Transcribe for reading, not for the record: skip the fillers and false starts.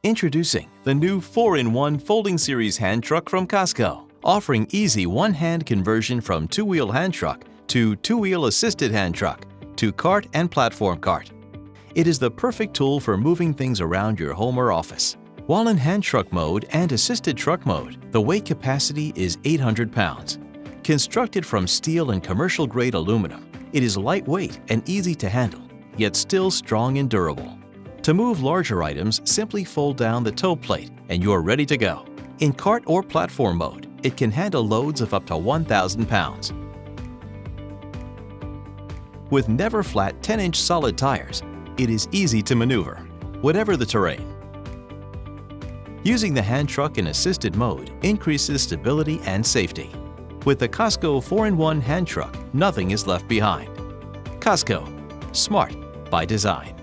Introducing the new 4-in-1 Folding Series hand truck from COSCO, offering easy one-hand conversion from two-wheel hand truck to two-wheel assisted hand truck to cart and platform cart. It is the perfect tool for moving things around your home or office. While in hand truck mode and assisted truck mode, the weight capacity is 800 pounds. Constructed from steel and commercial-grade aluminum, it is lightweight and easy to handle, yet still strong and durable. To move larger items, simply fold down the toe plate and you're ready to go. In cart or platform mode, it can handle loads of up to 1,000 pounds. With never flat 10-inch solid tires, it is easy to maneuver, whatever the terrain. Using the hand truck in assisted mode increases stability and safety. With the COSCO 4-in-1 hand truck, nothing is left behind. COSCO, smart by design.